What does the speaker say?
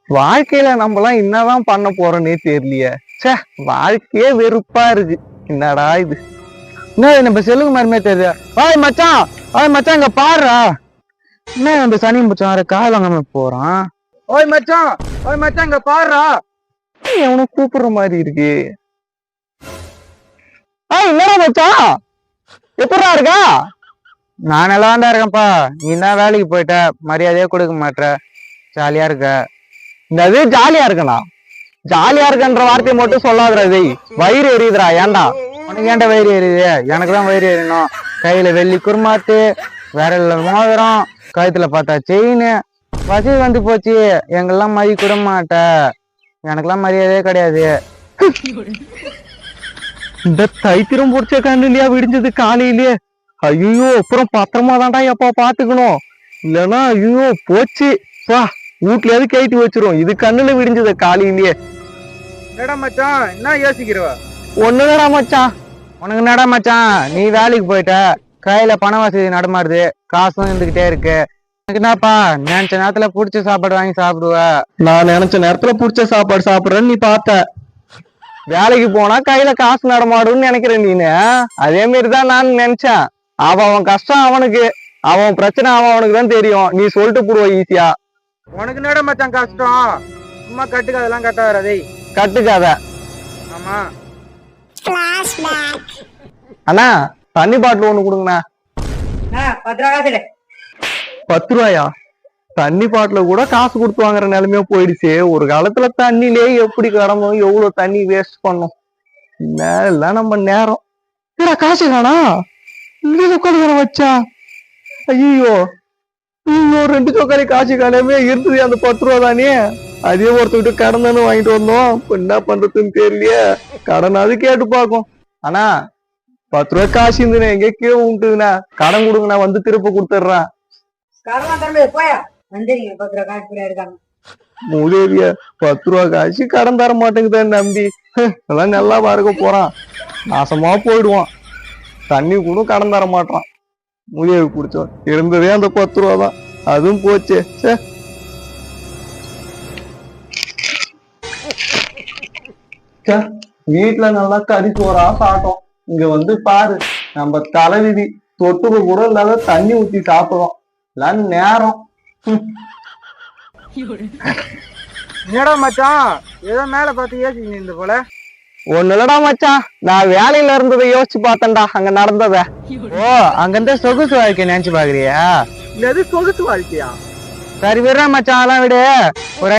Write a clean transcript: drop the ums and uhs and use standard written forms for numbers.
வாழ்க்கையில நம்மலாம் என்னதான் பண்ண போறோன்னே தெரியலையே. ச்சே, வாழ்க்கையே வெறுப்பா இருக்கு. என்னடா இது? என்ன நம்ம செல்லுக்கு மாதிரிமே தெரியுது. ஓய் மச்சான் இங்க பாருடா. என்ன நம்ம சனி மச்சான் வேற கால் வாங்காம போறான். ஓய் மச்சான் இங்க பாருடா. அவனை கூப்பிடுற மாதிரி இருக்கு. என்னடா மச்சான் எப்படா இருக்கா? நான் நல்லாண்டா இருக்கேன்ப்பா. நீ என்ன வேலைக்கு போயிட்ட, மரியாதையே கொடுக்க மாட்ட, ஜாலியா இருக்க. இந்த ஜாலியா இருக்கணா? ஜாலியா இருக்கன்ற வார்த்தையை மட்டும் சொல்லாதுடா. வயிறு எரியுதுடா. ஏன்டா உனக்கு ஏன்டா வயிறு எரியுது? எனக்குதான் வயிறு எரியணும். கையில வெள்ளி குருமாத்து, விரல்ல மோதிரம், கழுத்துல பார்த்தா செயின், வசதி வந்து போச்சு. எங்கெல்லாம் மதி கூட மாட்ட, எனக்கெல்லாம் மரியாதையே கிடையாது. இந்த தைத்திரம் பிடிச்ச கண்ணுலயா விடிஞ்சது காலையிலேயே? ஐயோ, அப்புறம் பத்திரமா தான்டா எப்பா பாத்துக்கணும். இல்லன்னா ஐயோ போச்சு. வா, வீட்லயாவது கேட்டு வச்சிரும். இது கண்ணுல விடிஞ்சது காலையிலேயே. என்னடா மச்சான் என்ன யோசிக்கிறவ? ஒண்ணுடா மச்சான். உனக்கு என்னடா மச்சான், நீ வேலைக்கு போயிட்ட, கையில பண வசதி நடமாடுது, காசும் இருந்துகிட்டே இருக்கு. எனக்கு என்னப்பா, நினைச்ச நேரத்துல புடிச்ச சாப்பாடு வாங்கி சாப்பிடுவ. நான் நினைச்ச நேரத்துல புடிச்ச சாப்பாடு சாப்பிடுறேன்னு நீ பார்த்த. வேலைக்கு போனா கையில காசு நடமாடுன்னு நினைக்கிறேன் நீனு. அதே மாதிரிதான் நான் நினைச்சேன். அவன் கஷ்டம் அவனுக்கு, அவன் பிரச்சனை அவனுக்கு தான் தெரியும். நீ சொல்லிட்டு போடுவ ஈஸியா. உனக்கு என்னடா மச்சான் கஷ்டம்? சும்மா கட்டுக்காதெல்லாம் கட்ட வராதே. கட்டுக்காத. ஆமா. அண்ணா, தண்ணி பாட்டில் ஒண்ணு கொடுங்கண்ணா. 10 ரூபாயா? தண்ணி பாட்டில கூட காசு கொடுத்து வாங்குற நிலைமையா போயிடுச்சு. ஒரு காலத்துல தண்ணிலே எப்படி கடந்தோம், எவ்வளவு தண்ணி வேஸ்ட் பண்ணோம். எல்லாம் நம்ம நேரம். காசு காணா உட்காந்து வச்சா. ஐயோ, இன்னும் 2 சொக்காரி காசு காலையுமே இருந்தது அந்த 10 ரூபா தானே. அதே ஒருத்தக்கிட்ட கடன் தானே வாங்கிட்டு வந்தோம். என்ன பண்றதுன்னு தெரியலையே. கடனாவது கேட்டு பாக்கும். ஆனா 10 ரூபாய் காசு இருந்துண்ணே எங்க கீழே உண்டுண்ணா. கடன் கொடுங்கண்ணா, வந்து திருப்ப கொடுத்துட்றேன். மூதேவிய 10 ரூபா காசு கடன் தர மாட்டேங்குதான் நம்பி. எல்லாம் நல்லா பார்க்க போறான், நாசமா போயிடுவான். தண்ணி கூட கடன் தர மாட்டான். மூதேவி குடிச்சோம். இருந்ததே அந்த 10 ரூபா தான், அதுவும் போச்சு. வீட்டுல நல்லா கறி சோறா சாப்பிட்டோம். இங்க வந்து பாரு, நம்ம தலைவிதி தொட்டுக்க கூட இல்லாத தண்ணி ஊத்தி சாப்பிடுறோம். எல்லாம் நேரம். என்னடா மச்சான் ஏதோ மேல பார்த்து யோசிச்சு இருந்த போல? ஒண்ணு இல்லடா மச்சான், நான் வேலையில இருந்ததை யோசிச்சு பார்த்தேன்டா, அங்க நடந்தத. ஓ, அங்க இருந்த சொகுசு வாழ்க்கை நினைச்சு பாக்குறியா? இது சொகுசு வாழ்க்கையா? சரி விடுறா மச்சான், எல்லாம் விடு. ஒரு